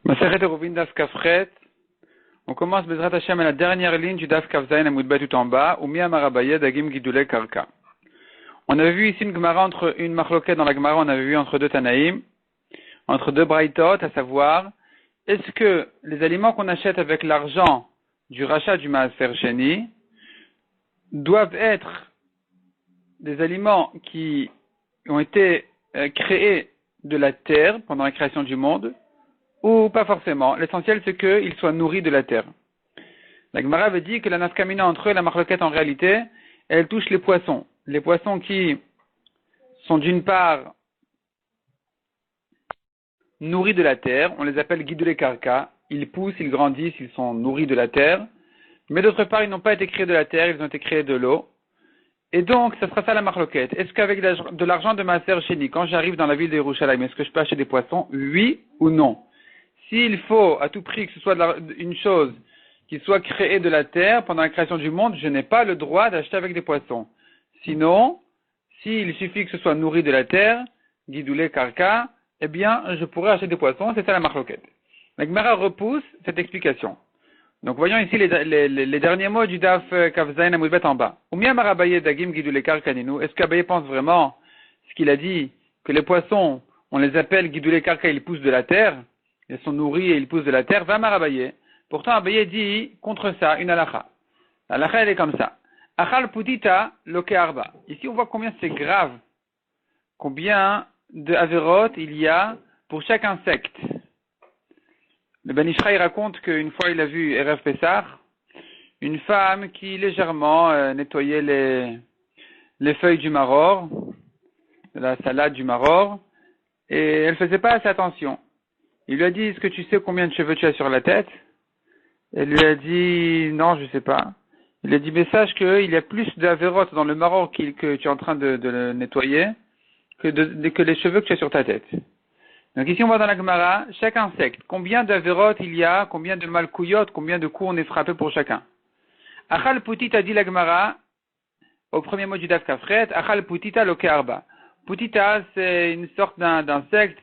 Masechet Eruvin Daf Kafret. On commence Bezrat Hashem à la dernière ligne du Daf Kaf Zayin Amoudbet tout en bas, ou Mia Marabaye Dagim Gidule Karka. On avait vu ici une Gemara entre une Marloquette dans la Gemara, on avait vu entre deux Tanaïm, entre deux Braïtot, à savoir, est-ce que les aliments qu'on achète avec l'argent du rachat du Maaser Sheni doivent être des aliments qui ont été créés de la terre pendant la création du monde, ou pas forcément. L'essentiel, c'est qu'ils soient nourris de la terre. La Gemara avait dit que la nafkamina entre eux et la marloquette, en réalité, elle touche les poissons. Les poissons qui sont d'une part nourris de la terre, on les appelle guidulé karka. Ils poussent, ils grandissent, ils sont nourris de la terre. Mais d'autre part, ils n'ont pas été créés de la terre, ils ont été créés de l'eau. Et donc, ça sera ça la marloquette. Est-ce qu'avec de l'argent de Maaser Sheni, quand j'arrive dans la ville de Yerushalayim, est-ce que je peux acheter des poissons? Oui ou non? S'il faut à tout prix que ce soit une chose qui soit créée de la terre pendant la création du monde, je n'ai pas le droit d'acheter avec des poissons. Sinon, s'il suffit que ce soit nourri de la terre, guidoulé karka, eh bien, je pourrais acheter des poissons, c'est ça la marloquette. La Gemara repousse cette explication. Donc, voyons ici les derniers mots du Daf Kafzaïn Amoudbet en bas. Oumia Marabaye Dagim Guidoulé Karka Ninu. Est-ce qu'Abaye pense vraiment ce qu'il a dit, que les poissons, on les appelle guidoulé karka, ils poussent de la terre? Ils sont nourris et ils poussent de la terre, va Marabaye. Pourtant, Abaye dit contre ça une halakha. L'halakha, elle est comme ça. Achal putita loke arba. Ici, on voit combien c'est grave, combien de averot il y a pour chaque insecte. Le Ben Ishraï raconte qu'une fois, il a vu Erev Pessah, une femme qui légèrement nettoyait les feuilles du maror, de la salade du maror, et elle faisait pas assez attention. Il lui a dit, est-ce que tu sais combien de cheveux tu as sur la tête? Elle lui a dit, non, je sais pas. Il lui a dit, mais sache qu'il y a plus d'avérotes dans le maror que tu es en train de le nettoyer que les cheveux que tu as sur ta tête. Donc ici on voit dans la Gemara, chaque insecte, combien d'avérotes il y a, combien de malkouyotes, combien de coups on est frappé pour chacun. Achal putita dit la Gemara, au premier mot du Daf Kafret, Achal putita loke arba. Putita, c'est une sorte d'insecte,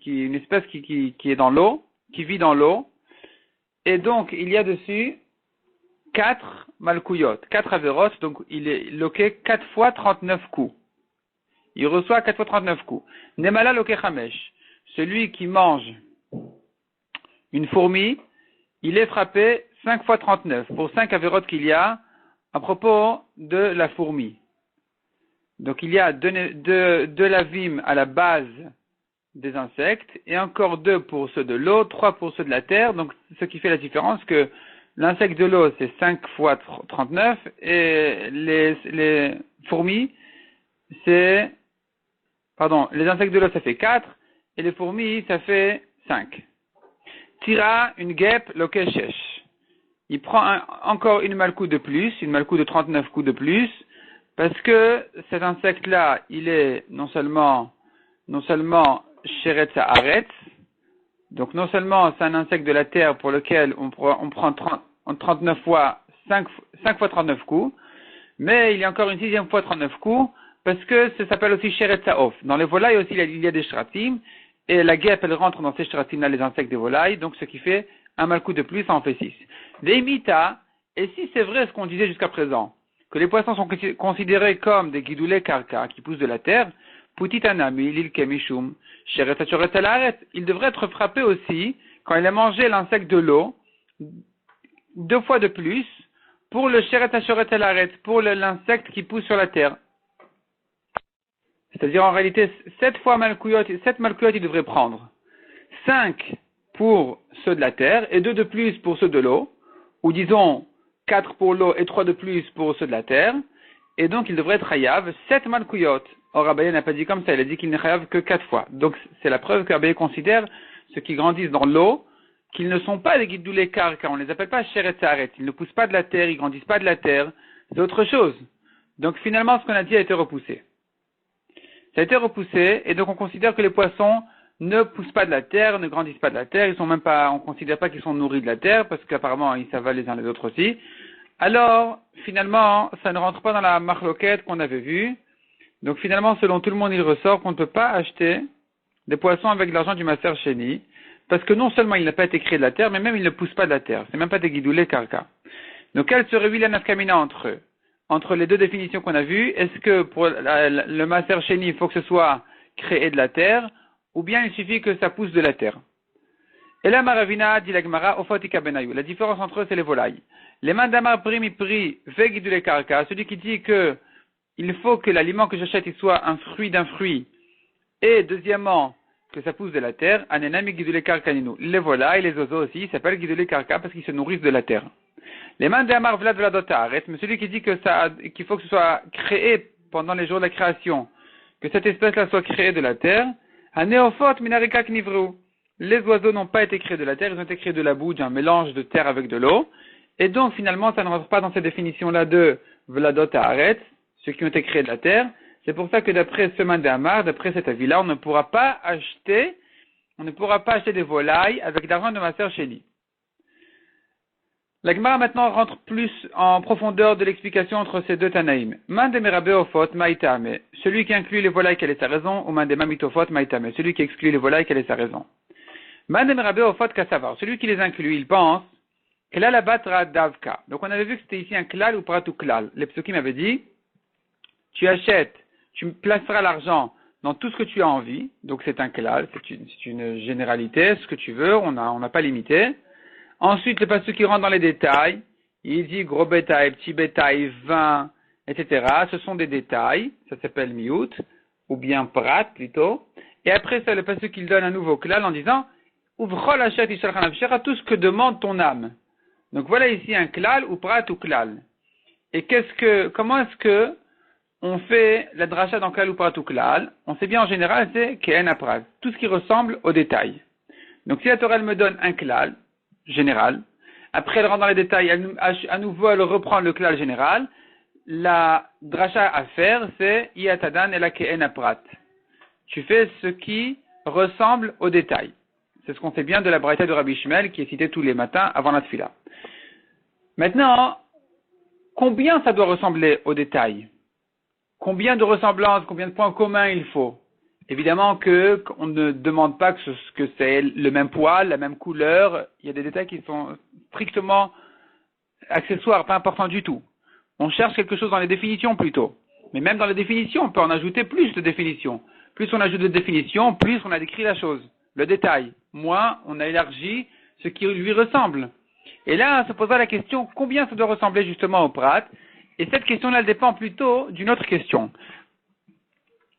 une espèce qui est dans l'eau, qui vit dans l'eau. Et donc, il y a dessus 4 malkouyotes, 4 avérotes, donc il est loqué 4 fois 39 coups. Il reçoit 4 fois 39 coups. Nemala loke chamesh. Celui qui mange une fourmi, il est frappé 5 fois 39, pour 5 avérotes qu'il y a à propos de la fourmi. Donc il y a deux lavim à la base des insectes, et encore 2 pour ceux de l'eau, 3 pour ceux de la terre, donc ce qui fait la différence que l'insecte de l'eau c'est 5 fois 39, et les fourmis les insectes de l'eau ça fait 4, et les fourmis ça fait 5. Tira, une guêpe, lokeshesh. Il prend encore une malkou de plus, une malkou de 39 coups de plus, parce que cet insecte-là, il est non seulement Sheret Haaretz, donc non seulement c'est un insecte de la terre pour lequel on prend 39 fois, 5 fois 39 coups, mais il y a encore une 6e fois 39 coups, parce que ça s'appelle aussi Sheret Haof. Dans les volailles aussi, il y a des shratim, et la guêpe, elle rentre dans ces shratim-là, les insectes des volailles, donc ce qui fait un malcoup de plus, ça en fait 6. Des mita, et si c'est vrai ce qu'on disait jusqu'à présent, que les poissons sont considérés comme des guidoulés karka qui poussent de la terre, putitanami lil kemishum sheret alaret, il devrait être frappé aussi quand il a mangé l'insecte de l'eau 2 fois de plus pour le sheret alaret, pour l'insecte qui pousse sur la terre. C'est-à-dire en réalité 7 malkouyotes il devrait prendre. 5 pour ceux de la terre et 2 de plus pour ceux de l'eau, ou disons 4 pour l'eau et 3 de plus pour ceux de la terre, et donc il devrait être chayav 7 malkouyotes. Or Abaye n'a pas dit comme ça, il a dit qu'il n'est chayav que 4 fois. Donc c'est la preuve qu'Abaye considère ceux qui grandissent dans l'eau qu'ils ne sont pas des guidoulés karka, on ne les appelle pas sheret haaretz, ils ne poussent pas de la terre, ils grandissent pas de la terre, c'est autre chose. Donc finalement ce qu'on a dit a été repoussé. Ça a été repoussé, et donc on considère que les poissons ne poussent pas de la terre, ne grandissent pas de la terre, on considère pas qu'ils sont nourris de la terre, parce qu'apparemment ils s'avalent les uns les autres aussi. Alors, finalement, ça ne rentre pas dans la marloquette qu'on avait vue. Donc finalement, selon tout le monde, il ressort qu'on ne peut pas acheter des poissons avec l'argent du Maaser Sheni, parce que non seulement il n'a pas été créé de la terre, mais même il ne pousse pas de la terre. C'est même pas des guidoulés karka. Donc, quelle serait la nafkamina entre eux? Entre les deux définitions qu'on a vues, est-ce que pour le Maaser Sheni, il faut que ce soit créé de la terre, ou bien il suffit que ça pousse de la terre? Et là, Maravina dit la Gemara, Ofotika Benayou. La différence entre eux, c'est les volailles. Les mandamar primi pri vegidule karka, celui qui dit que il faut que l'aliment que j'achète il soit un fruit d'un fruit, et deuxièmement, que ça pousse de la terre, anenami gidule karka ninu. Les volailles, les oiseaux aussi, s'appellent gidule karka parce qu'ils se nourrissent de la terre. Les mandamar vlad vladota arrête, mais celui qui dit que qu'il faut que ce soit créé pendant les jours de la création, que cette espèce-là soit créée de la terre, aneophot minarika knivru. Les oiseaux n'ont pas été créés de la terre, ils ont été créés de la boue, d'un mélange de terre avec de l'eau. Et donc, finalement, ça ne rentre pas dans cette définition-là de Vladot Haaretz, ceux qui ont été créés de la terre. C'est pour ça que d'après ce Mandamar, d'après cet avis-là, on ne pourra pas acheter des volailles avec l'argent de Maaser Sheni. La Gemara maintenant rentre plus en profondeur de l'explication entre ces deux Tanaïm. Mandemerabe ofot maïtame, celui qui inclut les volailles, quelle est sa raison, ou mandemamitofot maïtame, celui qui exclut les volailles, quelle est sa raison. Mandemerabe ofot kasavar, celui qui les inclut, il pense klal abatra davka. Donc on avait vu que c'était ici un klal ou pratu klal. Les psukim avaient dit, tu achètes, tu placeras l'argent dans tout ce que tu as envie. Donc c'est un klal, c'est une généralité, ce que tu veux, on n'a pas limité. Ensuite, le pasuk qui rentre dans les détails, il dit gros bétail, petit bétail, vin, etc. Ce sont des détails, ça s'appelle miout, ou bien prat plutôt. Et après ça, le pasuk il donne un nouveau klal en disant, ouvrol achet ishalchan à tout ce que demande ton âme. Donc voilà ici un klal ou prat ou klal. Et comment est-ce que on fait la dracha dans klal ou prat ou klal? On sait bien en général, c'est ke'en aprat, tout ce qui ressemble au détail. Donc si la Torah elle me donne un klal général, après elle rentre dans les détails, à nouveau elle reprend le klal général, la dracha à faire c'est iatadan et la ke'en aprat. Tu fais ce qui ressemble au détail. C'est ce qu'on sait bien de la braïta de Rabbi Shmuel qui est citée tous les matins avant la tfila. Maintenant, combien ça doit ressembler au détail? Combien de ressemblances, combien de points communs il faut? Évidemment qu'on ne demande pas que c'est le même poil, la même couleur. Il y a des détails qui sont strictement accessoires, pas importants du tout. On cherche quelque chose dans les définitions plutôt. Mais même dans les définitions, on peut en ajouter plus de définitions. Plus on ajoute de définitions, plus on a décrit la chose, le détail. Moins on a élargi ce qui lui ressemble. Et là, on se posera la question, combien ça doit ressembler justement au prat? Et cette question-là, elle dépend plutôt d'une autre question.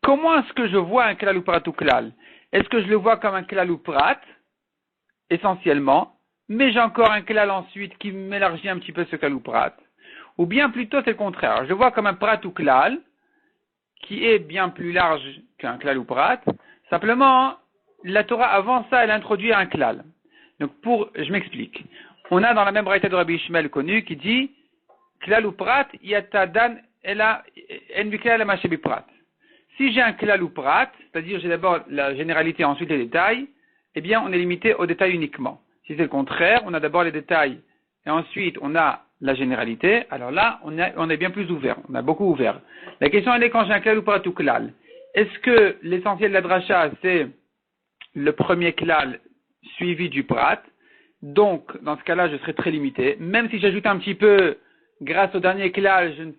Comment est-ce que je vois un klal ou prat ou klal? Est-ce que je le vois comme un klal ou prat, essentiellement, mais j'ai encore un klal ensuite qui m'élargit un petit peu ce klal ou prat? Ou bien plutôt c'est le contraire, je le vois comme un prat ou klal, qui est bien plus large qu'un klal ou prat, simplement, la Torah avant ça, elle introduit un klal. Donc je m'explique. On a dans la même braïta de Rabbi Ishmael connu qui dit klal ou prat yatadan ela en biklal amaché biprat. Si j'ai un klal ou prat, c'est-à-dire j'ai d'abord la généralité et ensuite les détails, eh bien on est limité aux détails uniquement. Si c'est le contraire, on a d'abord les détails et ensuite on a la généralité, alors là on est bien plus ouvert, on a beaucoup ouvert. La question elle est quand j'ai un klal ou prat ou klal. Est-ce que l'essentiel de la dracha c'est le premier klal suivi du prat? Donc, dans ce cas-là, je serai très limité. Même si j'ajoute un petit peu, grâce au dernier klal, je ne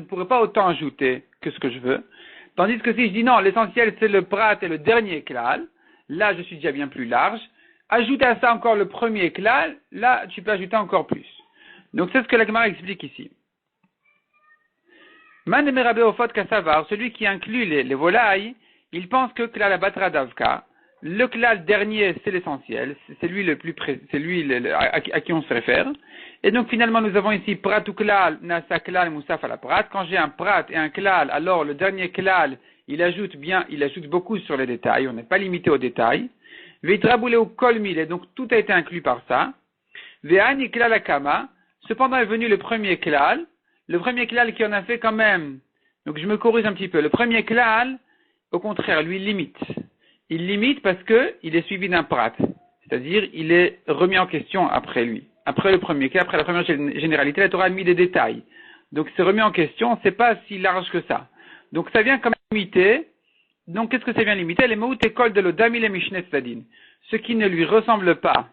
pourrai pas autant ajouter que ce que je veux. Tandis que si je dis non, l'essentiel c'est le prat et le dernier klal, là je suis déjà bien plus large. Ajouter à ça encore le premier klal, là tu peux ajouter encore plus. Donc c'est ce que la Gemara explique ici. Man emerabe ofot kasavar, celui qui inclut les volailles, il pense que klal abatra davka. Le klal dernier, c'est l'essentiel, c'est lui à qui on se réfère. Et donc finalement nous avons ici prat ou klal, nasa klal, moussaf à la prat. Quand j'ai un prat et un klal, alors le dernier klal, il ajoute beaucoup sur les détails, on n'est pas limité aux détails. Veitraboulé ou kolmil, et donc tout a été inclus par ça. Ve'ani klal akama, cependant est venu le premier klal qui en a fait quand même. Donc je me corrige un petit peu. Le premier klal, au contraire, lui limite. Il limite parce que il est suivi d'un prat. C'est-à-dire, il est remis en question après lui. Après le premier cas, après la première généralité, la Torah a mis des détails. Donc c'est remis en question, c'est pas si large que ça. Donc ça vient quand même limiter. Donc qu'est-ce que ça vient limiter? Les mots écoles de l'odam, il est mishnet sadin. ce qui ne lui ressemble pas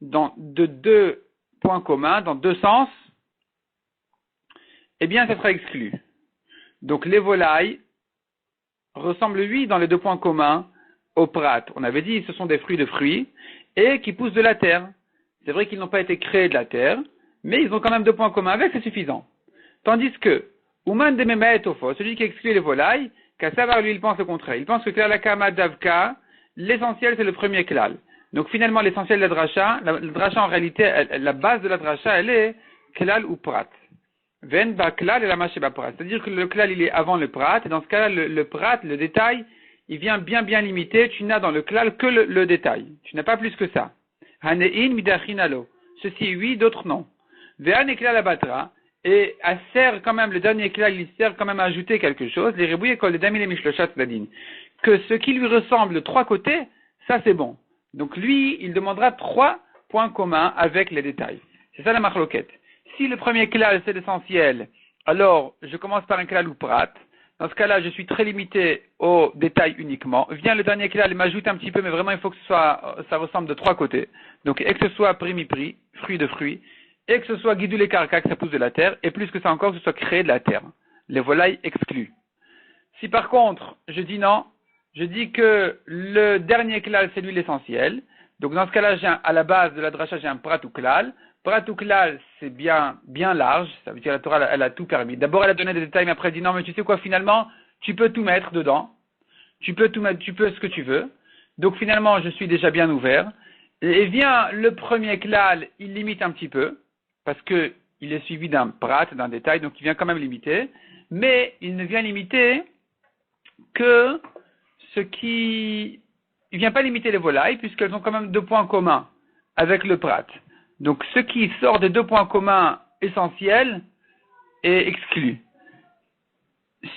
de deux points communs, dans deux sens, eh bien, ça sera exclu. Donc, les volailles ressemblent, oui, dans les deux points communs, au prat. On avait dit, ce sont des fruits de fruits, et qui poussent de la terre. C'est vrai qu'ils n'ont pas été créés de la terre, mais ils ont quand même deux points communs avec, c'est suffisant. Tandis que, Ouman de Mema et Tofo, celui qui exclut les volailles, Kassavar, lui, il pense le contraire. Il pense que Klal Hakama Davka, l'essentiel, c'est le premier klal. Donc, finalement, l'essentiel de la dracha, en réalité, la base de la dracha, elle est klal ou prat. Ven ba klal et la masheba prat. C'est-à-dire que le klal, il est avant le prat, et dans ce cas-là, le prat, le détail, il vient bien limité. Tu n'as dans le klal que le détail. Tu n'as pas plus que ça. Hanein midachinalo. Ceci, oui, d'autres non. Ve'an et klal abatra. Et elle sert quand même, le dernier klal, il sert quand même à ajouter quelque chose. Les ribouilles écoles de damil et mishloshat ladin. Que ce qui lui ressemble de trois côtés, ça c'est bon. Donc lui, il demandera trois points communs avec les détails. C'est ça la marloquette. Si le premier klal c'est l'essentiel, alors je commence par un klal ou prat. Dans ce cas-là, je suis très limité aux détails uniquement. Vient le dernier klal, il m'ajoute un petit peu, mais vraiment il faut que ça ressemble de trois côtés. Donc, et que ce soit primi-prix, fruit de fruits, et que ce soit guidou et karka, que ça pousse de la terre, et plus que ça encore, que ce soit créé de la terre. Les volailles exclues. Si par contre, je dis non, je dis que le dernier klal, c'est lui l'essentiel. Donc dans ce cas-là, à la base de la dracha, j'ai un prat ou klal. Prat ou klal, c'est bien large. Ça veut dire que la Torah, elle a tout permis. D'abord, elle a donné des détails, mais après, elle dit non, mais tu sais quoi, finalement, tu peux tout mettre dedans. Tu peux ce que tu veux. Donc finalement, je suis déjà bien ouvert. Et vient le premier klal, il limite un petit peu, parce que il est suivi d'un prat, d'un détail, donc il vient quand même limiter. Mais il ne vient limiter que il vient pas limiter les volailles, puisqu'elles ont quand même deux points communs avec le prat. Donc, ce qui sort des deux points communs essentiels est exclu.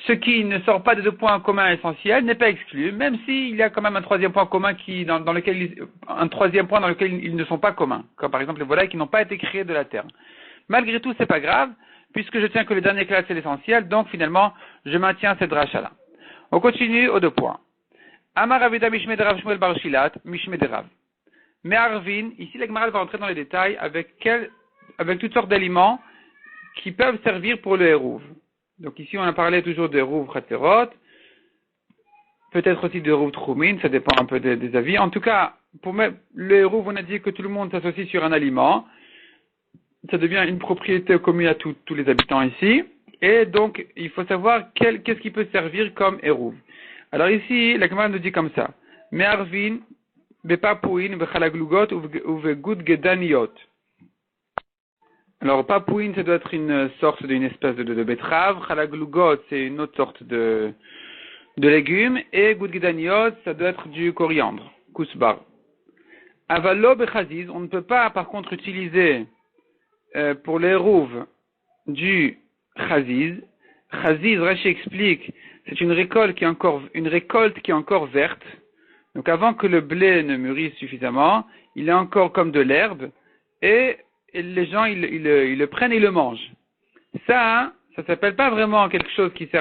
Ce qui ne sort pas des deux points communs essentiels n'est pas exclu, même s'il y a quand même un troisième point commun dans lequel ils ne sont pas communs, comme par exemple les volailles qui n'ont pas été créées de la terre. Malgré tout, c'est pas grave, puisque je tiens que le dernier classe c'est l'essentiel, donc finalement, je maintiens cette dracha-là. On continue aux deux points. Amar Avida Mishme de Rav Shmuel Bar Shilat, Mishme de Rav. Mais Arvin, ici la Gemara va entrer dans les détails avec toutes sortes d'aliments qui peuvent servir pour le hérouv. Donc ici on a parlé toujours de hérouv Khaterot, peut-être aussi de hérouv Troumin, ça dépend un peu des avis. En tout cas, pour le hérouv, on a dit que tout le monde s'associe sur un aliment. Ça devient une propriété commune à tous les habitants ici. Et donc, il faut savoir qu'est-ce qui peut servir comme hérouv. Alors ici, la Gemara nous dit comme ça. Me'arvin, bepapouin, bechalaglugot, ou vegud gedaniot. Alors, papouin, ça doit être une sorte d'une espèce de betterave. Chalaglugot, c'est une autre sorte de légumes. Et gud gedaniot, ça doit être du coriandre, kousbar. Avalo bechaziz, on ne peut pas, par contre, utiliser pour les hérouv du chaziz. Chaziz, Rashi explique, c'est une récolte qui est encore verte. Donc avant que le blé ne mûrisse suffisamment, il est encore comme de l'herbe, et les gens ils le prennent et le mangent. Ça s'appelle pas vraiment quelque chose c'est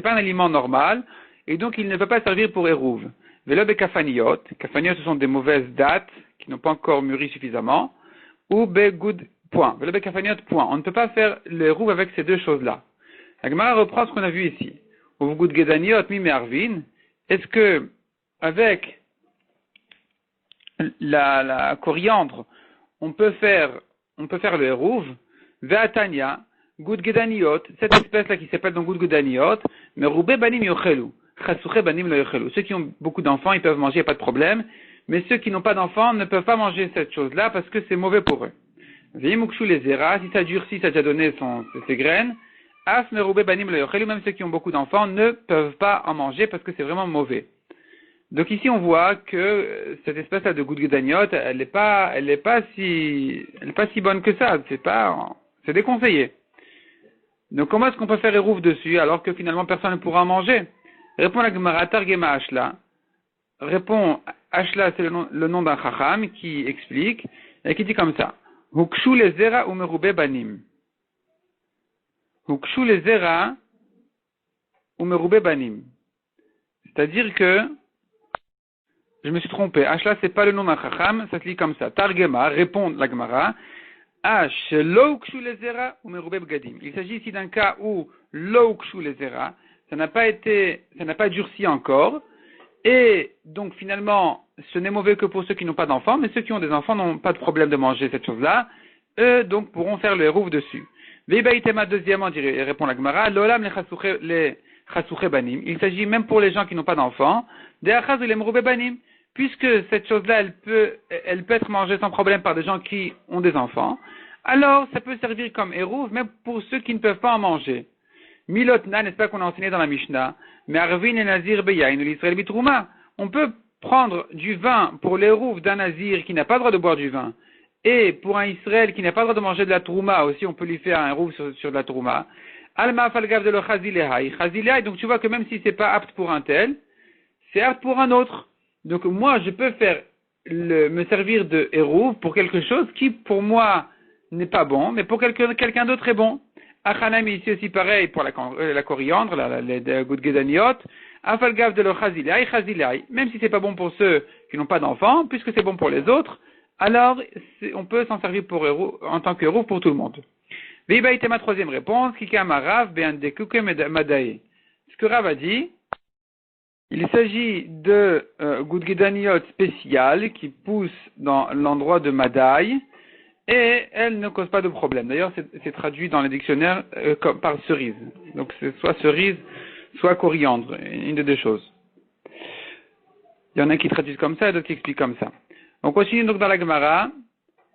pas un aliment normal, et donc il ne peut pas servir pour hérouv. Velo bekafaniot, kafaniot ce sont des mauvaises dattes qui n'ont pas encore mûri suffisamment, ou begoud point. Velo bekafaniot point. On ne peut pas faire le hérouv avec ces deux choses-là. La Gemara reprend ce qu'on a vu ici. Ou goud gedaniot mi mervin. Est-ce que avec la coriandre, on peut faire le hérouv? Ve'atania, goud gedaniot, cette espèce-là qui s'appelle donc goud gedaniot, mais roubé banim yochelu, chasouche banim lo yochelu. Ceux qui ont beaucoup d'enfants, ils peuvent manger, pas de problème, mais ceux qui n'ont pas d'enfants ne peuvent pas manger cette chose-là parce que c'est mauvais pour eux. Ve'imukshu les zera, si ça durcit, ça a déjà donné ses graines, as me roubé banim lo yochelu, même ceux qui ont beaucoup d'enfants ne peuvent pas en manger parce que c'est vraiment mauvais. Donc ici on voit que cette espèce-là de goud gedaniot, elle n'est pas si bonne que ça. C'est déconseillé. Donc comment est-ce qu'on peut faire hérouv dessus alors que finalement personne ne pourra en manger? Répond la Gemara Targema Ashla. Répond Ashla, c'est le nom d'un chacham qui explique et qui dit comme ça. Hukshu les zera umerube banim. Hukshu les zera umerube banim. C'est-à-dire que Je me suis trompé. Ashla, c'est pas le nom d'un chacham, ça se lit comme ça. Targema, répond la Gemara. Ash, lo kshu lezera ou merube bgadim. Il s'agit ici d'un cas où lo kshu lezera, ça n'a pas durci encore. Et donc finalement, ce n'est mauvais que pour ceux qui n'ont pas d'enfants, mais ceux qui ont des enfants n'ont pas de problème de manger cette chose-là. Eux, donc, pourront faire le hérouf dessus. Veibaïtema, deuxièmement, répond la Gemara, l'olam les chasouche banim. Il s'agit même pour les gens qui n'ont pas d'enfants, des achaz ou les mroube banim. Puisque cette chose-là, elle peut être mangée sans problème par des gens qui ont des enfants, alors ça peut servir comme hérouf, même pour ceux qui ne peuvent pas en manger. Milotna, n'est-ce pas qu'on a enseigné dans la Mishnah, mais Arvin et Nazir Beyain ou l'Israël Bitrouma. On peut prendre du vin pour l'hérouf d'un Nazir qui n'a pas le droit de boire du vin, et pour un Israël qui n'a pas le droit de manger de la trouma aussi, on peut lui faire un hérouf sur de la trouma. Alma falgav de lo chazilehai. Chazilehai, donc tu vois que même si c'est pas apte pour un tel, c'est apte pour un autre. Donc moi, je peux me servir de hérouf pour quelque chose qui, pour moi, n'est pas bon, mais pour quelqu'un d'autre est bon. Achanami, ici aussi pareil pour la coriandre, les goudgedaniot. Afalgav de lo chazilai, chazilai. Même si c'est pas bon pour ceux qui n'ont pas d'enfants, puisque c'est bon pour les autres, alors on peut s'en servir en tant que hérouf pour tout le monde. Veibaïte ma troisième réponse, Kikama Rav, Beandekuke Madae. Ce que Rav a dit, il s'agit de goudgedaniot spéciales qui poussent dans l'endroit de Madaï, et elles ne causent pas de problème. D'ailleurs, c'est traduit dans les dictionnaires par cerise. Donc c'est soit cerise, soit coriandre, une des deux choses. Il y en a qui traduisent comme ça et d'autres qui expliquent comme ça. On continue donc dans la Gemara.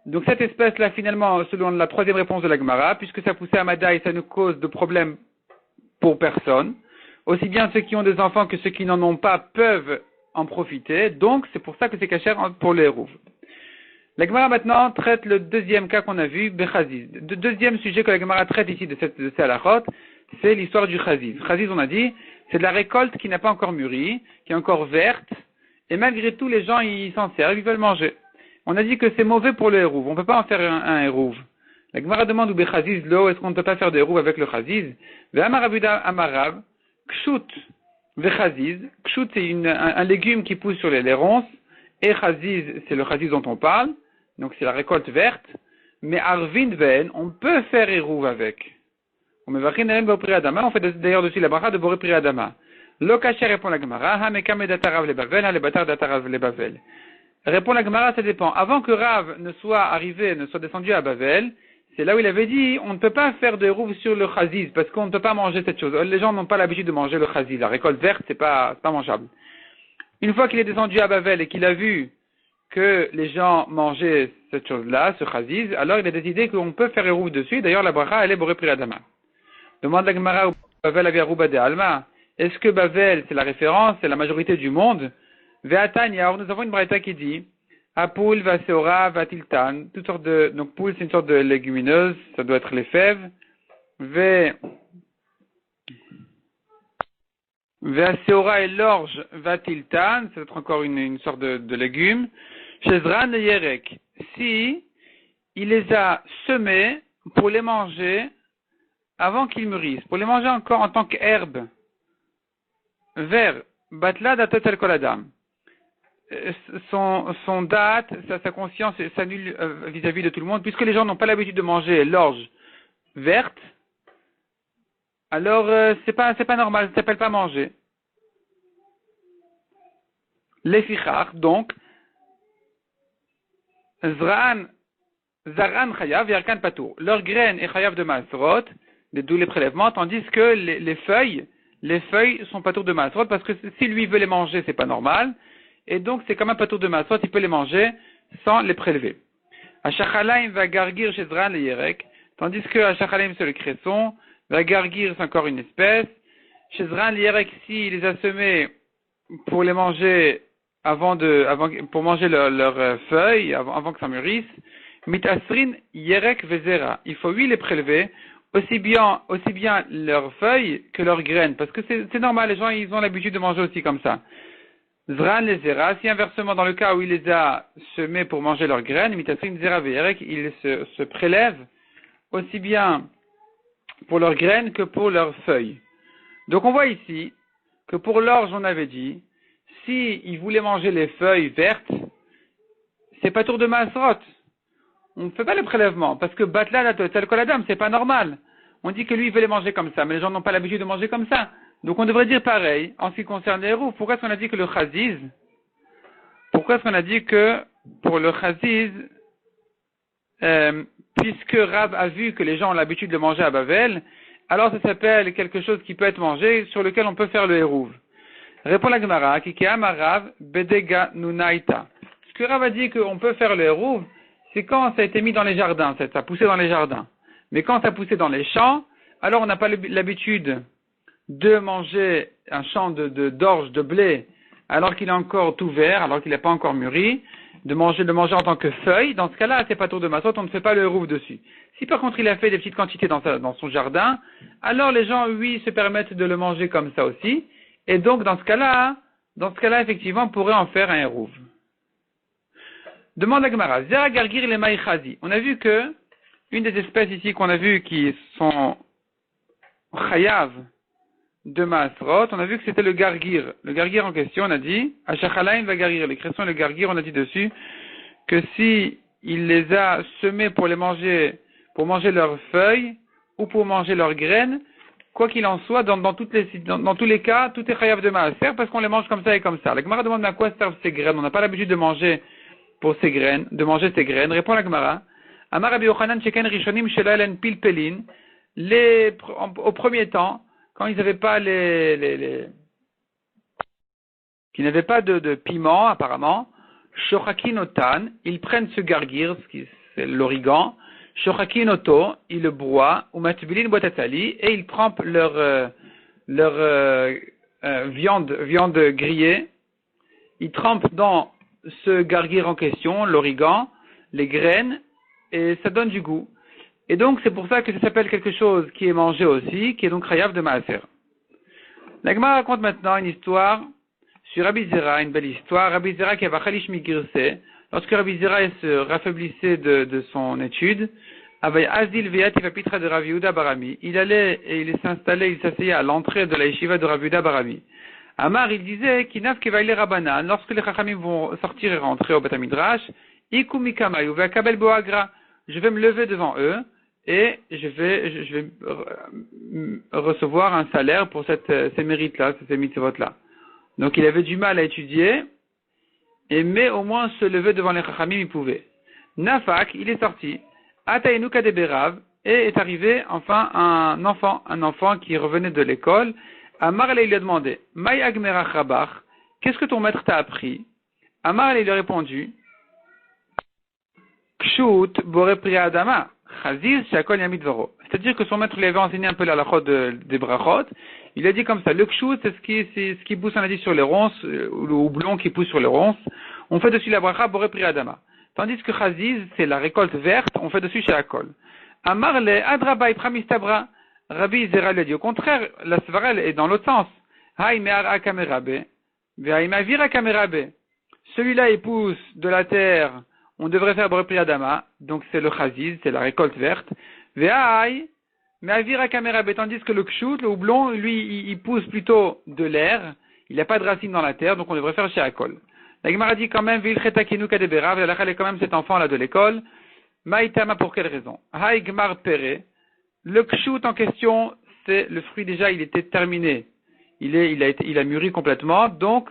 Donc cette espèce-là, finalement, selon la troisième réponse de la Gemara, puisque ça poussait à Madaï, ça ne cause de problème pour personne. Aussi bien ceux qui ont des enfants que ceux qui n'en ont pas peuvent en profiter. Donc c'est pour ça que c'est cachère pour les héroufs. La Gemara maintenant traite le deuxième cas qu'on a vu, Bechaziz. Le deuxième sujet que la Gemara traite ici de ces halachot, c'est l'histoire du Chaziz. Chaziz, on a dit, c'est de la récolte qui n'a pas encore mûri, qui est encore verte, et malgré tout, les gens, ils s'en servent, ils veulent manger. On a dit que c'est mauvais pour le hérouv. On ne peut pas en faire un hérouv. La Gemara demande où Bechaziz l'eau, est-ce qu'on ne peut pas faire de hérouv avec le Chaziz? Ve'amarabuda amarav, kshut vechaziz. Kshut, c'est un légume qui pousse sur les ronces, et Chaziz, c'est le Chaziz dont on parle. Donc c'est la récolte verte, mais Arvin Ven, on peut faire hérouv avec. On fait d'ailleurs dessus la bracha de Boré Pri Adama. Lokaché répond la Gemara, Hamekame datarav le Bavel, Halebatar datarav le Bavel. Répond la Gemara, ça dépend. Avant que Rav ne soit descendu à Bavel, c'est là où il avait dit, on ne peut pas faire de hérouv sur le Chaziz, parce qu'on ne peut pas manger cette chose. Les gens n'ont pas l'habitude de manger le Chaziz. La récolte verte, c'est pas mangeable. Une fois qu'il est descendu à Bavel et qu'il a vu que les gens mangeaient cette chose-là, ce chaziz, alors il a décidé qu'on peut faire hérouv dessus. D'ailleurs, la bracha, elle est boré pri adama. Demande la Gemara, Bavel avait rouba de alma. Est-ce que Bavel, c'est la référence, c'est la majorité du monde? Ve'atania, alors nous avons une braïta qui dit, Apoul, Vaseora, Vatiltan, toutes sortes de, donc poule, c'est une sorte de légumineuse, ça doit être les fèves. Ve'aseora et l'orge, Vatiltan, ça doit être encore une sorte de légume. Shezran et Yerek, si il les a semés pour les manger avant qu'ils mûrissent, pour les manger encore en tant qu'herbe, vers Batla datot el koladam, son date, sa conscience s'annule vis-à-vis de tout le monde, puisque les gens n'ont pas l'habitude de manger l'orge verte, alors c'est pas normal, ça s'appelle pas manger. Les fichar, donc, Zaran chayav, yarkan patour. Leur graine est chayav de masrot, d'où les prélèvements, tandis que les feuilles sont patour de masrot, parce que si lui veut les manger, c'est pas normal, et donc c'est comme un patour de masrot, il peut les manger sans les prélever. Ashachalaim va gargir chez Zran le yerek, tandis que Ashachalaim c'est le cresson, va gargir c'est encore une espèce, chez Zran le yerek, s'il les a semés pour les manger pour manger leurs feuilles, avant que ça mûrisse, mitasrin yerek vezera. Il faut les prélever, aussi bien leurs feuilles que leurs graines, parce que c'est normal, les gens, ils ont l'habitude de manger aussi comme ça. Zran les zera, si inversement, dans le cas où il les a semés pour manger leurs graines, mitasrin zera veyerek, ils se prélèvent aussi bien pour leurs graines que pour leurs feuilles. Donc on voit ici que pour l'orge, on avait dit, si il voulait manger les feuilles vertes, c'est pas tour de Maasrot. On ne fait pas le prélèvement, parce que Batla, tel koladam, c'est pas normal. On dit que lui, il veut les manger comme ça, mais les gens n'ont pas l'habitude de manger comme ça. Donc on devrait dire pareil, en ce qui concerne les roues. Pourquoi est-ce qu'on a dit que le chaziz, pourquoi est-ce qu'on a dit que pour le chaziz, puisque Rab a vu que les gens ont l'habitude de manger à Bavel, alors ça s'appelle quelque chose qui peut être mangé, sur lequel on peut faire le hérouv. Répond la Gemara, Kikeam Rav Bedega Nunaita. Ce que Rav a dit qu'on peut faire le hérouv, c'est quand ça a été mis dans les jardins, ça a poussé dans les jardins. Mais quand ça a poussé dans les champs, alors on n'a pas l'habitude de manger un champ d'orge, de blé, alors qu'il est encore tout vert, alors qu'il n'est pas encore mûri, de le manger en tant que feuille. Dans ce cas-là, c'est pas tour de massot, on ne fait pas le hérouv dessus. Si par contre il a fait des petites quantités dans son jardin, alors les gens, oui, se permettent de le manger comme ça aussi. Et donc, dans ce cas-là, effectivement, on pourrait en faire un hérouv. Demande à Gemara, Zera Gargir le Maïchazi. On a vu que, une des espèces ici qu'on a vu qui sont chayav de Maasrot, on a vu que c'était le gargir. Le gargir en question, on a dit, Ashachalaim va gargir. L'expression le gargir, on a dit dessus, que si il les a semés pour manger leurs feuilles, ou pour manger leurs graines, quoi qu'il en soit, dans tous les cas, tout est chayav de Maaser, parce qu'on les mange comme ça et comme ça. La Gemara demande à quoi servent ces graines. On n'a pas l'habitude de manger ces graines. Répond la Gemara. Amar Rabbi Yochanan Sheken Rishonim Shela Elen Pilpelin. Au premier temps, quand ils n'avaient pas qui n'avaient pas de piment, apparemment, Shochakinotan, ils prennent ce gargir, c'est l'origan, Shochakinoto, ils le broient, ou Matbilin Botatali, et ils trempent leur viande grillée, ils trempent dans ce gargir en question, l'origan, les graines, et ça donne du goût. Et donc, c'est pour ça que ça s'appelle quelque chose qui est mangé aussi, qui est donc chayav de maaser. La Gemara raconte maintenant une histoire sur Rabbi Zera, une belle histoire. Rabbi Zera qui avait chalish migirse. Lorsque Rabbi Zera se raffaiblissait de son étude, avait Azil Veyat Ivapitra de Rabbi Yehuda Barami. Il allait et il s'installait, il s'asseyait à l'entrée de la yeshiva de Rabbi Yehuda Barami. Amar, il disait, Kinav Kevaile Rabanan, lorsque les Chachamim vont sortir et rentrer au Beth Midrash, Iku Mikamayu Ve'akabel Boagra, je vais me lever devant eux, et je vais recevoir un salaire pour ces mérites-là, ces mitzvot-là. Donc il avait du mal à étudier, mais au moins se lever devant les chachamim, il pouvait. Nafak, il est sorti. Atainu kadeberav, et est arrivé enfin un enfant qui revenait de l'école. Amar il lui a demandé, May agmerach rabach, qu'est-ce que ton maître t'a appris? Amar il lui a répondu, Kshut bore priya adama. C'est-à-dire que son maître lui avait enseigné un peu la halachot des brachot. Il a dit comme ça, le kshut, c'est ce qui pousse, on a dit, sur les ronces, ou le houblon qui pousse sur les ronces. On fait dessus la bracha, boré priadama. Tandis que chaziz, c'est la récolte verte, on fait dessus chez la colle. Amar le adraba ipramistabra. Rabbi Zera lui a dit, au contraire, la svara est dans l'autre sens. Haï me'ara kamerabe, ve'haï ma'vira kamerabe. Celui-là, il pousse de la terre, on devrait faire boré priadama, donc c'est le chaziz, c'est la récolte verte. Ve'aï, mais avira kamerabe, tandis que le kshut, le houblon, lui, il pousse plutôt de l'air, il n'a pas de racines dans la terre, donc on devrait faire chez Akol. La Gemara dit quand même, Vilchetakinu kadeberav, la est quand même cet enfant-là de l'école. Maïtama, pour quelle raison? Haï gmar pere. Le kshut en question, c'est le fruit déjà, il était terminé. Il a mûri complètement, donc,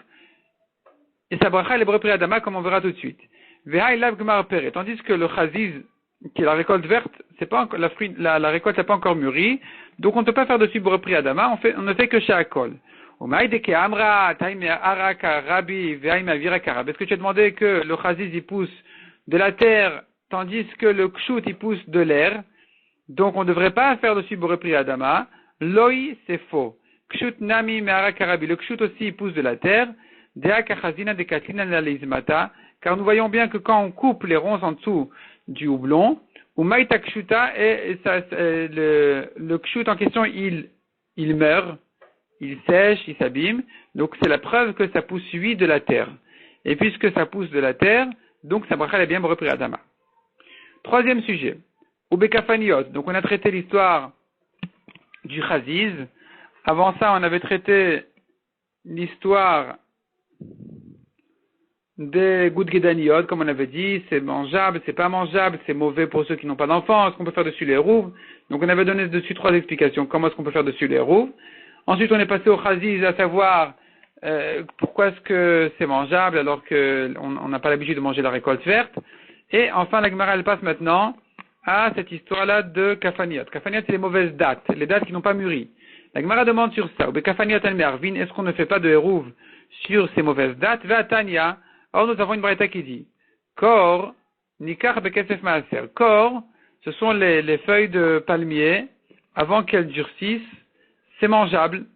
et sa bracha, elle est boré priadama, comme on verra tout de suite. Ve'haï lav gmar pere. Tandis que le chaziz, qui est la récolte verte, c'est pas encore, la récolte n'est pas encore mûrie, donc on ne peut pas faire dessus boré adama, on ne fait que chez Akol. Est-ce que tu as demandé que le chaziz il pousse de la terre, tandis que le kshut il pousse de l'air, donc on ne devrait pas faire dessus boré adama. Loi, c'est faux. Kshut nami me'ara karabi, le kshut aussi il pousse de la terre, car nous voyons bien que quand on coupe les ronces en dessous du houblon, ou maïta kshuta, le kshut en question, il meurt, il sèche, il s'abîme, donc c'est la preuve que ça pousse, oui, de la terre. Et puisque ça pousse de la terre, donc sa bracha est bien repris Adama. Troisième sujet, Ubekafaniot, donc on a traité l'histoire du chaziz. Avant ça, on avait traité l'histoire des gouttes guédaniot, comme on avait dit, c'est mangeable, c'est pas mangeable, c'est mauvais pour ceux qui n'ont pas d'enfants, est-ce qu'on peut faire dessus les rouves? Donc on avait donné dessus 3 explications, comment est-ce qu'on peut faire dessus les rouves. Ensuite on est passé au chaziz, à savoir pourquoi est-ce que c'est mangeable alors qu'on n'a pas l'habitude de manger la récolte verte. Et enfin la Gemara elle passe maintenant à cette histoire-là de kafaniot. Kafaniot c'est les mauvaises dates, les dates qui n'ont pas mûri. La Gemara demande sur ça, est-ce qu'on ne fait pas de hérouve sur ces mauvaises dates? Ve'atania. Or, nous avons une braïta qui dit, Kor, Nikar bekesef maaser. Kor, ce sont les feuilles de palmier, avant qu'elles durcissent, c'est mangeable,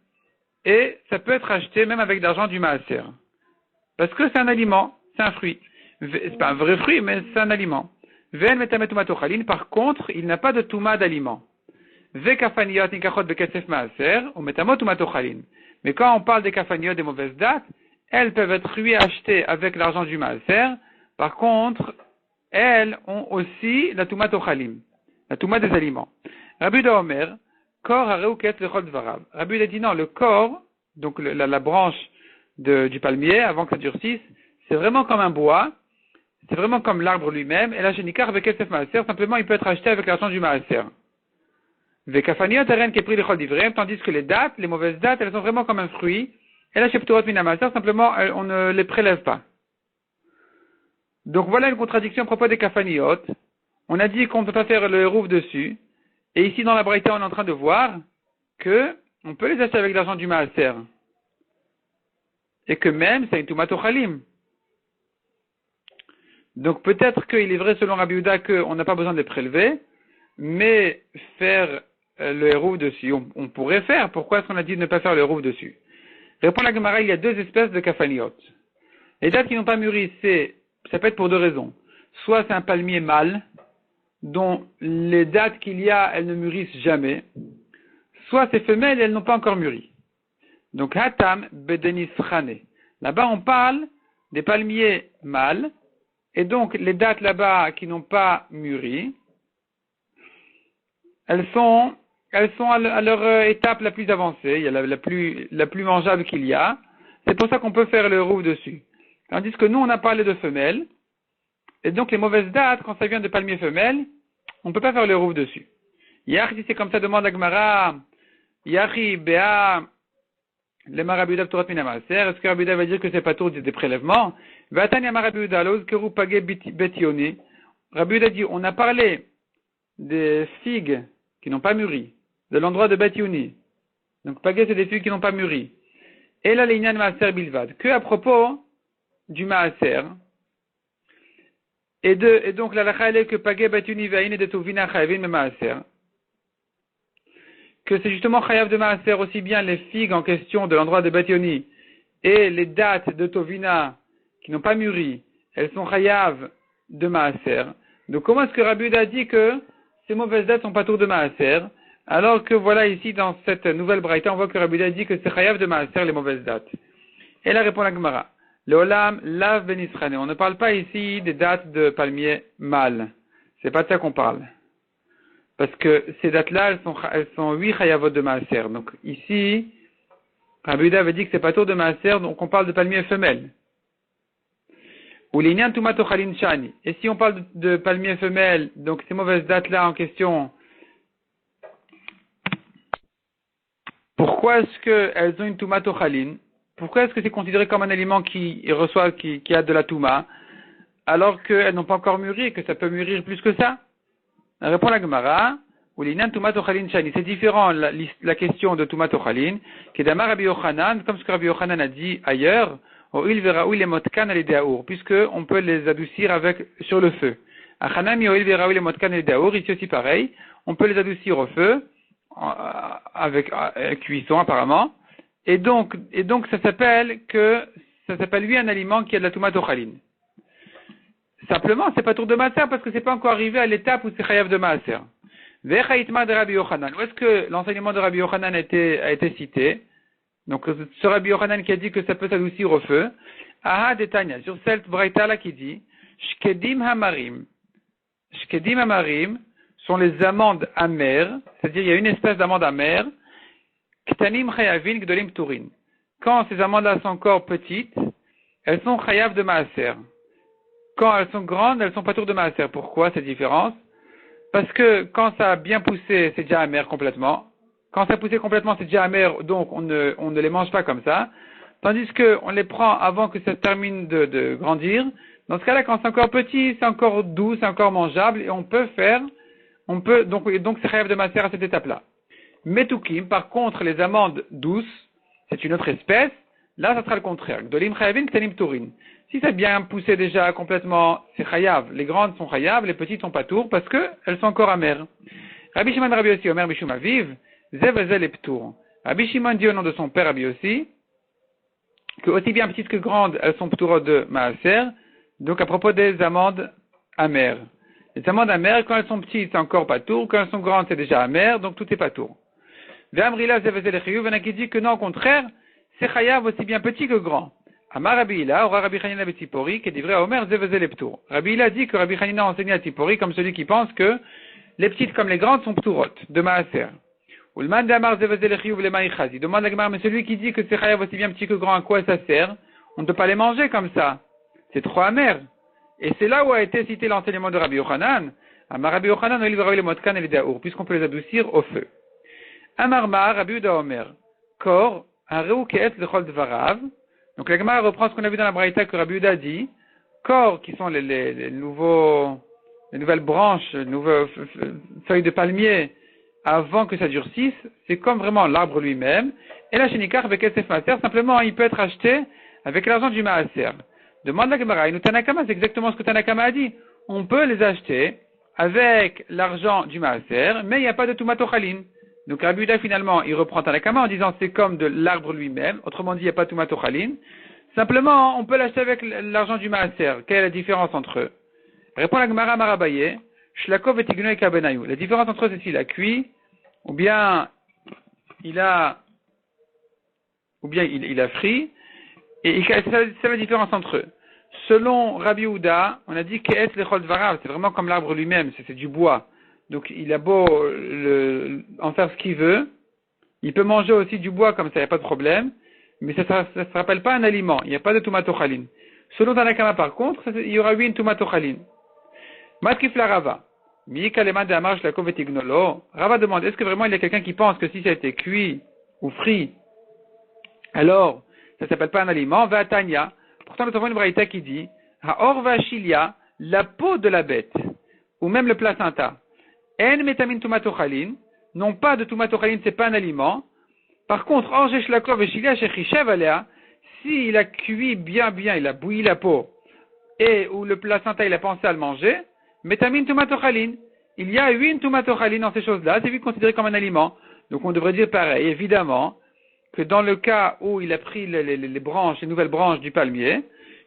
et ça peut être acheté même avec de l'argent du maaser. Parce que c'est un aliment, c'est un fruit. C'est pas un vrai fruit, mais c'est un aliment. Ve'en metamet tumato chalin, par contre, il n'a pas de touma d'aliment. Ve'kafaniot nikachot bekesef maaser, ou metamot tumato chalin. Mais quand on parle des kafaniot, des mauvaises dates, elles peuvent être achetées avec l'argent du maaser. Par contre, elles ont aussi la touma tochalim, la touma des aliments. Rabbi Uda Omer, kor hareuket lechol dvarav. Rabbi Uda dit non, le corps, donc la branche du palmier, avant que ça durcisse, c'est vraiment comme un bois, c'est vraiment comme l'arbre lui-même, et la genikar avec kesef maaser, simplement il peut être acheté avec l'argent du maaser. Vekafaniot aren kepri lechol divrem, tandis que les dates, les mauvaises dates, elles sont vraiment comme un fruit. Et la sheptorot minamaser, simplement, on ne les prélève pas. Donc voilà une contradiction à propos des kafaniot. On a dit qu'on ne peut pas faire le hérouf dessus. Et ici, dans la braïta, on est en train de voir que on peut les acheter avec l'argent du maaser. Et que même, c'est une tumato chalim. Donc peut-être qu'il est vrai, selon Rabbi Uda, qu'on n'a pas besoin de les prélever, mais faire le hérouf dessus, on pourrait faire. Pourquoi est-ce qu'on a dit de ne pas faire le hérouf dessus? Répond la Gemara, il y a 2 espèces de kafaniot. Les dates qui n'ont pas mûri, ça peut être pour 2 raisons. Soit c'est un palmier mâle, dont les dates qu'il y a, elles ne mûrissent jamais. Soit c'est femelles et elles n'ont pas encore mûri. Donc, hatam bedenis chane. Là-bas, on parle des palmiers mâles, et donc les dates là-bas qui n'ont pas mûri, elles sont à leur étape la plus avancée, il y a la plus mangeable qu'il y a. C'est pour ça qu'on peut faire le roux dessus. Tandis que nous, on a parlé de femelles, et donc les mauvaises dates, quand ça vient de palmiers femelles, on ne peut pas faire le roux dessus. Yachi, si c'est comme ça, demande la Gemara, Yachi, Béa, les marabuda p'torat minamaser, est-ce que Rabuda va dire que c'est pas tout des prélèvements? Vatanya marabuda, l'ozkeru pagé betioni. Rabuda dit, on a parlé des figues qui n'ont pas mûri, de l'endroit de Betiuni. Donc, pagé, c'est des figues qui n'ont pas mûri. Et là, l'inyan maaser bilvad. Que à propos du maaser. Et donc, la lacha est que pagé Betiuni vaïn et de tuvina chayvin me maaser. Que c'est justement chayav de maaser aussi bien les figues en question de l'endroit de Betiuni et les dates de Tovina qui n'ont pas mûri, elles sont chayav de maaser. Donc, comment est-ce que Rabbi Uda dit que ces mauvaises dates sont pas tour de maaser, alors que voilà ici dans cette nouvelle braïta, on voit que Rabbi Uda dit que c'est chayav de maaser les mauvaises dates. Et là répond la Gemara, le olam lav benisrane. On ne parle pas ici des dates de palmier mâles. C'est pas de ça qu'on parle. Parce que ces dates-là, elles sont 8 chayavot de maaser. Donc ici, Rabbi Uda avait dit que c'est pas tour de maaser, donc on parle de palmier femelle. Ou l'inyan tumato chalin shani. Et si on parle de palmier femelle, donc ces mauvaises dates-là en question, pourquoi est-ce qu'elles ont une tumato chalin? Pourquoi est-ce que c'est considéré comme un aliment qui a de la touma, alors qu'elles n'ont pas encore mûri et que ça peut mûrir plus que ça? Répond la Gemara, ou l'inyan tumato chalin shani. C'est différent la question de tumato chalin, qui est d'Amar Rabbi Yochanan, comme ce que Rabbi Yochanan a dit ailleurs, puisque on peut les adoucir sur le feu. Ici aussi pareil, on peut les adoucir au feu, avec cuisson apparemment, et donc ça s'appelle lui un aliment qui a de la tomato chaline. Simplement, c'est pas tour de maaser parce que c'est pas encore arrivé à l'étape où c'est chayav de maaser. Vechaitma de Rabbi Yochanan. Où est-ce que l'enseignement de Rabbi Yochanan a été cité? Donc, ce Rabbi Yochanan qui a dit que ça peut s'adoucir au feu. Aha detanya, sur cette braïta là qui dit, Shkedim hamarim. Shkedim hamarim sont les amandes amères, c'est-à-dire il y a une espèce d'amande amère, Ktanim chayavin gdolim turin. Quand ces amandes là sont encore petites, elles sont chayav de maaser. Quand elles sont grandes, elles sont pas tour de maaser. Pourquoi cette différence? Parce que quand ça a bien poussé, c'est déjà amer complètement. Quand ça a poussé complètement, c'est déjà amer, donc on ne les mange pas comme ça. Tandis que on les prend avant que ça termine de grandir. Dans ce cas-là, quand c'est encore petit, c'est encore doux, c'est encore mangeable, et donc c'est chayav de maaser à cette étape-là. Metukim, par contre, les amandes douces, c'est une autre espèce. Là, ça sera le contraire. Gdolim chayavin, ktanim turin. Si ça a bien poussé déjà complètement, c'est chayav. Les grandes sont chayav, les petites sont pas tour, parce que elles sont encore amères. Rabbi Shimon Rabbi Yossi, Omer Bishum Aviv, zev ezel et ptour. Rabbi Shimon dit au nom de son père Rabbi Yossi, que aussi bien petites que grandes, elles sont ptourot de maaser. Donc à propos des amandes amères. Les amandes amères, quand elles sont petites, c'est encore pas tour. Quand elles sont grandes, c'est déjà amer, donc tout est pas tour. Ve'amrila zev ezel et chiyuv, qui dit que non, au contraire, c'est chayav aussi bien petit que grand. Amar Rabbi Hila, aura Rabbi Hanina Betzipori, qui est livré à Omer zevezel et ptour. Rabbi Hila dit que Rabbi Hanina a enseigné à Tzipori comme celui qui pense que les petites comme les grandes sont ptourot, de maaser. Ulman de Amar zevezel et chiyuv le maïchaz. Il demande à Gemara, mais celui qui dit que c'est chayav aussi bien petit que grand, à quoi ça sert? On ne peut pas les manger comme ça. C'est trop amer. Et c'est là où a été cité l'enseignement de Rabbi Yochanan. Amar Rabbi Yochanan, il va les motkan et les daour, puisqu'on peut les adoucir au feu. Amar Mar, Rabbi Uda Omer, Kor, un reu keet lechol dvarav. Donc la Gemara reprend ce qu'on a vu dans la Braïta que Rabbi Uda dit. Kor, qui sont les nouvelles branches, les nouvelles feuilles de palmier, avant que ça durcisse, c'est comme vraiment l'arbre lui-même. Et la shenikar bekesef maaser, simplement, il peut être acheté avec l'argent du maaser. Demande la Gemara, et nous Tanakama, c'est exactement ce que Tanakama a dit. On peut les acheter avec l'argent du maaser, mais il n'y a pas de tumatochalin. Donc Rabbi Uda finalement, il reprend Tanakama en disant c'est comme de l'arbre lui-même, autrement dit il n'y a pas tumatochalin. Simplement, on peut l'acheter avec l'argent du maaser. Quelle est la différence entre eux? Répond la Gemara Marabaye, Shlakov et Tigno et Kabenayou. La différence entre eux, c'est s'il a cuit, ou bien il a frit, et c'est la différence entre eux. Selon Rabbi Uda, on a dit qu'est lechol dvarav, c'est vraiment comme l'arbre lui-même, c'est du bois. Donc il a beau en faire ce qu'il veut, il peut manger aussi du bois comme ça, il n'y a pas de problème, mais ça ne se rappelle pas un aliment, il n'y a pas de tumatochalin. Selon Tanakama par contre, il y aura oui une tumatochalin. Matkif la Rava. Rava demande, est-ce que vraiment il y a quelqu'un qui pense que si ça a été cuit ou frit, alors ça ne s'appelle pas un aliment? Va Tanya. Pourtant nous avons une braïta qui dit, Ha'or va'ashilia, la peau de la bête, ou même le placenta. En metamin tumatochalin, non pas de tumatochalin, c'est pas un aliment. Par contre, orge shlakov et shilia shechishev alea, s'il a cuit bien, il a bouilli la peau, et où le placenta il a pensé à le manger, metamin tumatochalin, il y a une tumatochalin dans ces choses-là, c'est vu considéré comme un aliment. Donc on devrait dire pareil, évidemment, que dans le cas où il a pris les branches, les nouvelles branches du palmier,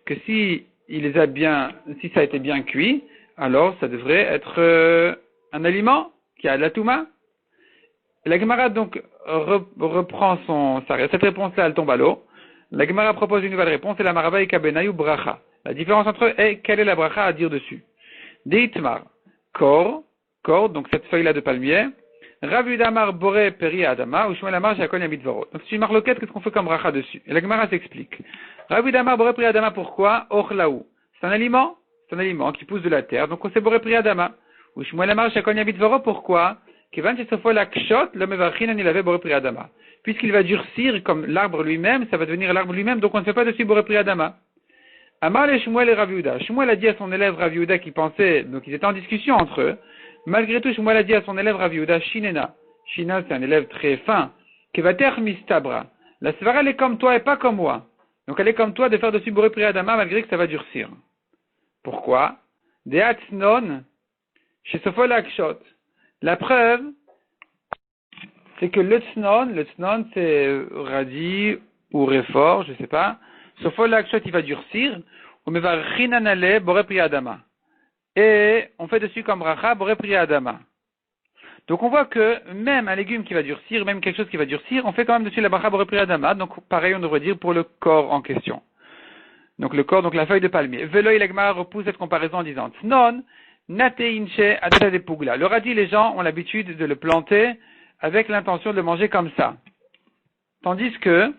que si ça a été bien cuit, alors ça devrait être un aliment qui a de la touma. La Gemara donc reprend cette réponse-là, elle tombe à l'eau. La Gemara propose une nouvelle réponse, c'est la marava et kabenayou bracha. La différence entre eux est quelle est la bracha à dire dessus. Deitmar, kor, donc cette feuille-là de palmier, Rav Udamar Boré Peri Adama, ou Shmuel Amar Shakon Yamidvaro. Donc c'est une marloquette, qu'est-ce qu'on fait comme bracha dessus? Et la Gemara s'explique. Rav Udamar Boré Peri Adama, pourquoi? Ochlaou. C'est un aliment qui pousse de la terre, donc on sait Boré Peri Adama. Ou Shmuel Amar Shakon Yamidvaro, pourquoi? Kevan Chesofo Lakshot, l'homme Evachin, il avait Boré Peri Adama. Puisqu'il va durcir comme l'arbre lui-même, ça va devenir l'arbre lui-même, donc on ne fait pas dessus Boré Peri Adama. Amar le Shmuel et Rav Uda. Shmuel a dit à son élève Rav Uda qui pensait, donc ils étaient en discussion entre eux. Malgré tout, Shmuel a dit à son élève Rav Yehuda, Shinena. Shina, c'est un élève très fin. Kevater mistabra. La svara, elle est comme toi et pas comme moi. Donc elle est comme toi de faire dessus boré pri adama malgré que ça va durcir. Pourquoi? Deat snon, chez Sofol akshot. La preuve, c'est que le tsnon c'est radis ou réfort, je sais pas. Sofol akshot, il va durcir. Ou me va rinanale boré pri adama. Et on fait dessus comme bracha, boré pri adama. Donc on voit que même un légume qui va durcir, même quelque chose qui va durcir, on fait quand même dessus la bracha boré pri adama. Donc pareil, on devrait dire pour le corps en question. Donc le corps, donc la feuille de palmier. Velo ilagma repousse cette comparaison en disant non, nate inche adata de pugla. Le radis, les gens ont l'habitude de le planter avec l'intention de le manger comme ça. Tandis que,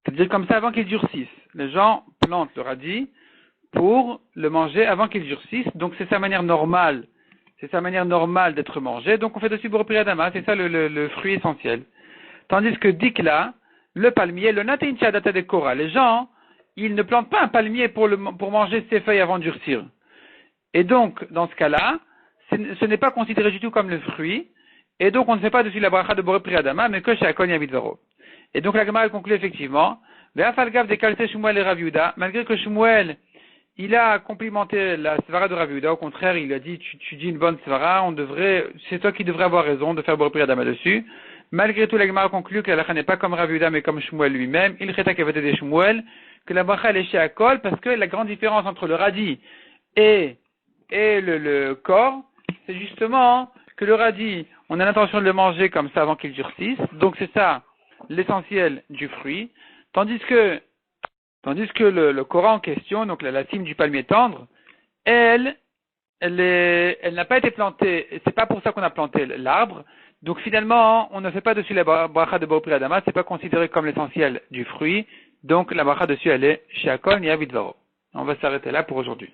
c'est-à-dire comme ça avant qu'il durcisse. Les gens plantent le radis pour le manger avant qu'il durcisse. Donc c'est sa manière normale. C'est sa manière normale d'être mangé. Donc on fait dessus Boré Adama. C'est ça le fruit essentiel. Tandis que Dikla, le palmier, le Natincha data de Kora, les gens, ils ne plantent pas un palmier pour manger ses feuilles avant de durcir. Et donc, dans ce cas-là, ce n'est pas considéré du tout comme le fruit. Et donc on ne fait pas dessus la bracha de Boré Adama, mais que chez Akon Yavidvaro. Et donc la Gemara conclut effectivement, malgré que Shmuel, il a complimenté la svara de Rav Yehuda, au contraire, il a dit, tu dis une bonne svara, c'est toi qui devrais avoir raison de faire Boré Adama dessus. Malgré tout, la Gemara conclut que la halakha n'est pas comme Rav Yehuda, mais comme Shmuel lui-même. Il cheta qu'avait des Shmuel, que la bracha elle est chez Akol, parce que la grande différence entre le radis et le corps, c'est justement que le radis, on a l'intention de le manger comme ça avant qu'il durcisse. Donc c'est ça l'essentiel du fruit. Tandis que le Coran en question, donc la cime du palmier tendre, elle n'a pas été plantée, c'est pas pour ça qu'on a planté l'arbre. Donc finalement, on ne fait pas dessus la bracha de Boré Adama, c'est pas considéré comme l'essentiel du fruit. Donc la bracha dessus, elle est chez Akol Niavidvaro. On va s'arrêter là pour aujourd'hui.